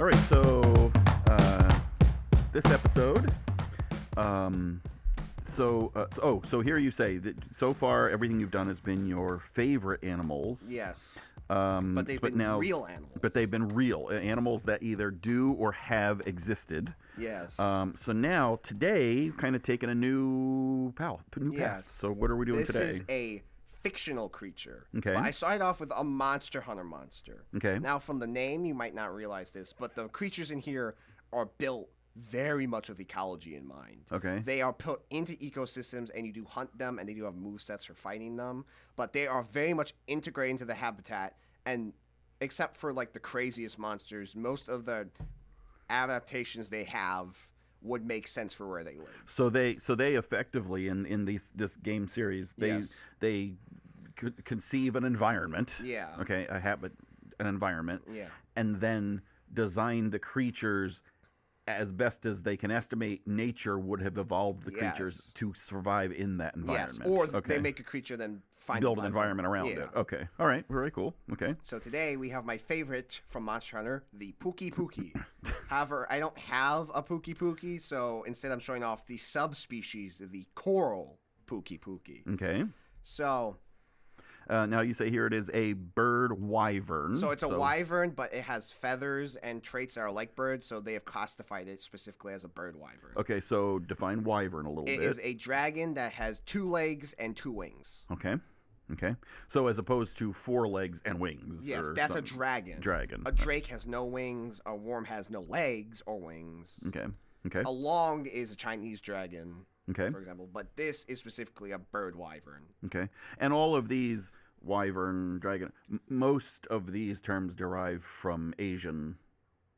All right, so this episode, so here you say that so far everything you've done has been your favorite animals. Yes. But they've been real animals. But they've been real animals that either do or have existed. Yes. So now, today, kind of taking a new path. Yes. So what are we doing today? This is a fictional creature. Okay. But I started off with a monster hunter monster. Okay. Now, from the name, you might not realize this, but the creatures in here are built very much with ecology in mind. Okay. They are put into ecosystems, and you do hunt them, and they do have movesets for fighting them. But they are very much integrated into the habitat, and except for like the craziest monsters, most of the adaptations they have would make sense for where they live. So they effectively in this game series they conceive an environment. Yeah. Okay, an environment. Yeah. And then design the creatures as best as they can estimate nature would have evolved the creatures to survive in that environment. Yes, or they make a creature, then build an environment around it. Okay, all right, very cool. Okay. So today we have my favorite from Monster Hunter, the Pukei-Pukei. However, I don't have a Pukei-Pukei, so instead I'm showing off the subspecies, the coral Pukei-Pukei. Okay. So... now you say here it is a bird wyvern. So it's a wyvern, but it has feathers and traits that are like birds, so they have classified it specifically as a bird wyvern. Okay, so define wyvern a little bit. It is a dragon that has 2 legs and 2 wings. Okay. Okay. So as opposed to 4 legs and wings. Yes, that's a dragon. Dragon. A drake has no wings. A worm has no legs or wings. Okay. Okay. A long is a Chinese dragon, okay, for example, but this is specifically a bird wyvern. Okay. And all of these wyvern, dragon, most of these terms derive from Asian.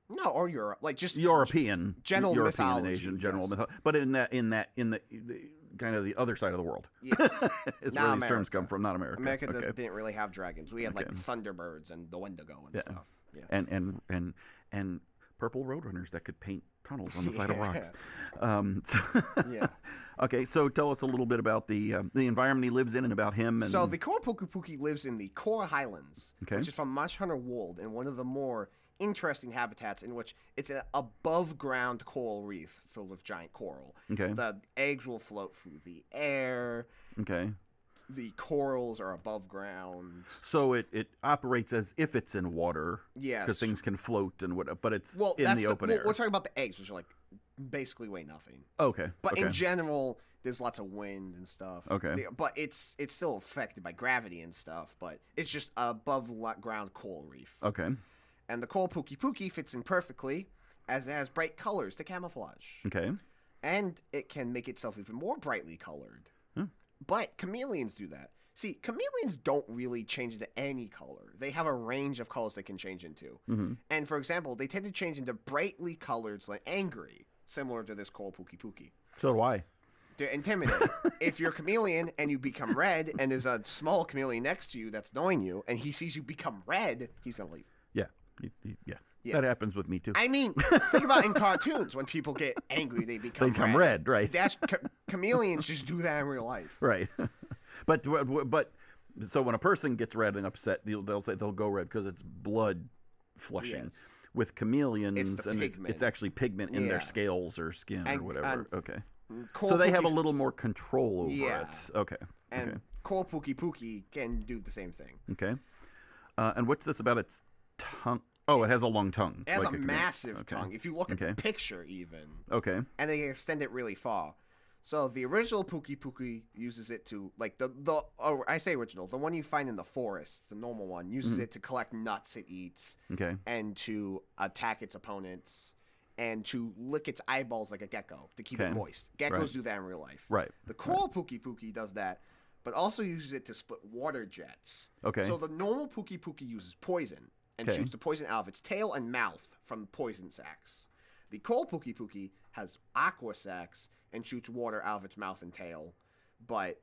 No, or Europe, like just European mythology, and Asian general yes. mythology. But in the kind of the other side of the world. Yes. is Not where these terms come from, not America. America didn't really have dragons. We had like thunderbirds and the Wendigo and stuff. Yeah. And purple roadrunners that could paint tunnels on the side of rocks. Yeah. Okay, so tell us a little bit about the environment he lives in and about him. So the coral Pukei-Pukei lives in the Coral Highlands, which is from Monster Hunter World, and one of the more interesting habitats in which it's an above-ground coral reef filled with giant coral. Okay. The eggs will float through the air. Okay. The corals are above ground. So it operates as if it's in water. Yes. Because things can float and whatever, but it's in the open air. We're talking about the eggs, which are like basically weigh nothing. Okay. But in general, there's lots of wind and stuff. Okay. But it's still affected by gravity and stuff, but it's just above ground coral reef. Okay. And the coral Pukei-Pukei fits in perfectly as it has bright colors to camouflage. Okay. And it can make itself even more brightly colored. But chameleons do that. See, chameleons don't really change into any color. They have a range of colors they can change into. Mm-hmm. And for example, they tend to change into brightly colored, like angry, similar to this coral Pukei-Pukei. So do I. They're intimidating. If you're a chameleon and you become red, and there's a small chameleon next to you that's annoying you, and he sees you become red, he's going to leave. Yeah. Yeah. That happens with me too. I mean, think about in cartoons when people get angry, they become red, right? That's chameleons just do that in real life, right? but so when a person gets red and upset, they'll say they'll go red because it's blood flushing. Yes. With chameleons, it's actually pigment in their scales or skin or whatever. Okay. So they have a little more control over it. Okay. And coral Pukei-Pukei can do the same thing. Okay. And what's this about its tongue? Oh, it has a long tongue. It has a massive tongue. If you look at the picture, even. Okay. And they extend it really far. So the original Pukei-Pukei uses it to, like, I say original, the one you find in the forest, the normal one, uses it to collect nuts it eats. Okay. And to attack its opponents. And to lick its eyeballs like a gecko to keep it moist. Geckos do that in real life. Right. The coral Pukei-Pukei does that, but also uses it to split water jets. Okay. So the normal Pukei-Pukei uses poison. And shoots the poison out of its tail and mouth from poison sacs. The coral Pukei-Pukei has aqua sacs and shoots water out of its mouth and tail, but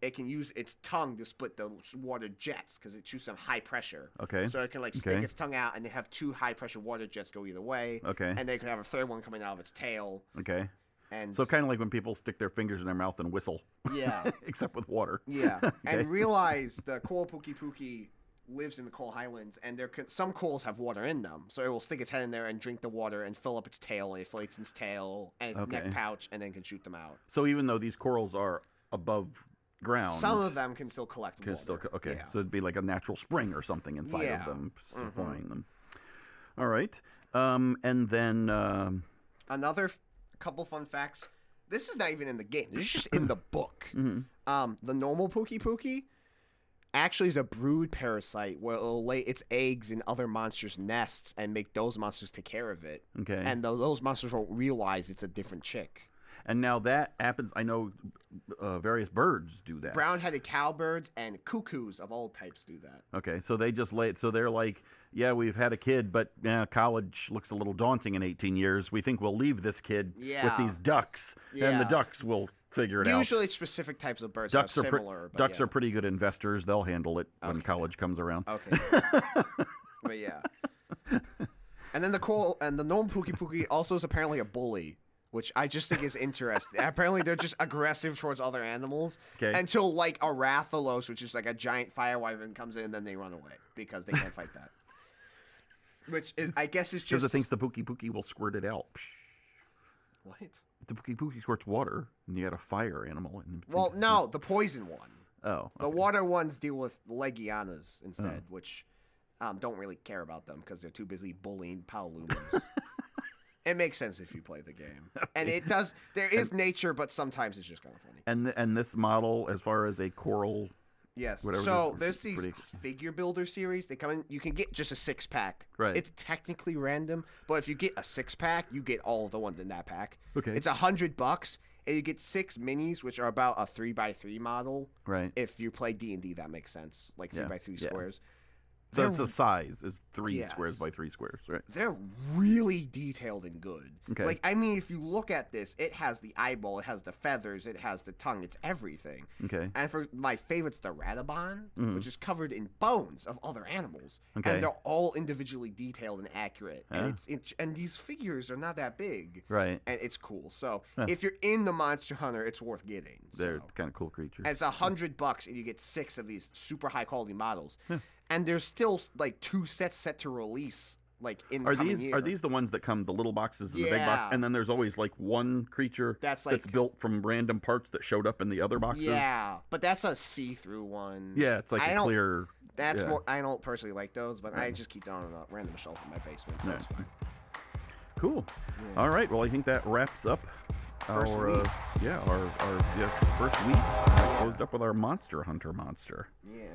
it can use its tongue to split the water jets because it shoots them high pressure. Okay. So it can stick its tongue out and they have 2 high pressure water jets go either way. Okay. And they could have a third one coming out of its tail. Okay. And so kind of like when people stick their fingers in their mouth and whistle. Yeah. Except with water. Yeah. And realize the coral Pukei-Pukei lives in the coral highlands, and some corals have water in them, so it will stick its head in there and drink the water and fill up its tail, and it inflates its tail and its neck pouch, and then can shoot them out. So even though these corals are above ground, some of them can still collect water. So it'd be like a natural spring or something inside of them, supplying them. All right, and then another couple fun facts. This is not even in the game. This is just in the book. The normal Pukei-Pukei actually is a brood parasite where it'll lay its eggs in other monsters' nests and make those monsters take care of it. Okay. And those monsters won't realize it's a different chick. And now that happens, I know various birds do that. Brown-headed cowbirds and cuckoos of all types do that. Okay, so they just lay it. So they're like, yeah, we've had a kid, but college looks a little daunting in 18 years. We think we'll leave this kid with these ducks, and the ducks will figure it out. Usually specific types of birds are similar. Ducks are pretty good investors. They'll handle it when college comes around. Okay. But yeah. And then the normal Pukei-Pukei also is apparently a bully, which I just think is interesting. Apparently, they're just aggressive towards other animals until, like, a Rathalos, which is like a giant fire wyvern, comes in, and then they run away because they can't fight that. Which is, I guess, is just... Because it thinks the Pukei-Pukei will squirt it out. What? The Pukei-Pukei squirts water, and you got a fire animal. Well, no, the poison one. Oh. Okay. The water ones deal with Legianas instead, which don't really care about them because they're too busy bullying Paolumers. It makes sense if you play the game. And it does. There is nature, but sometimes it's just kind of funny. And this model, as far as a coral... Yes. So there's these figure builder series. They come in. You can get just a 6-pack. Right. It's technically random, but if you get a 6-pack, you get all of the ones in that pack. Okay. It's $100, and you get 6 minis, which are about a 3x3 model. Right. If you play D&D, that makes sense. Like 3x3 squares. So it's a size is 3 squares by 3 squares, right? They're really detailed and good. Okay. Like, I mean, if you look at this, it has the eyeball, it has the feathers, it has the tongue, it's everything. Okay. And for my favorite's the Radabon, which is covered in bones of other animals. Okay. And they're all individually detailed and accurate. And and these figures are not that big. Right. And it's cool. So if you're in the Monster Hunter, it's worth getting. They're kind of cool creatures. And it's $100, and you get 6 of these super high quality models. And there's still like 2 sets set to release, like in the coming year. Are these the ones that come the little boxes and the big box, and then there's always like one creature that's built from random parts that showed up in the other boxes? Yeah, but that's a see-through one. Yeah, it's like a clear. That's more. I don't personally like those, but I just keep them on a random shelf in my basement, so it's fine. Cool. Yeah. All right. Well, I think that wraps up our first week. First week. I closed up with our Monster Hunter monster. Yeah.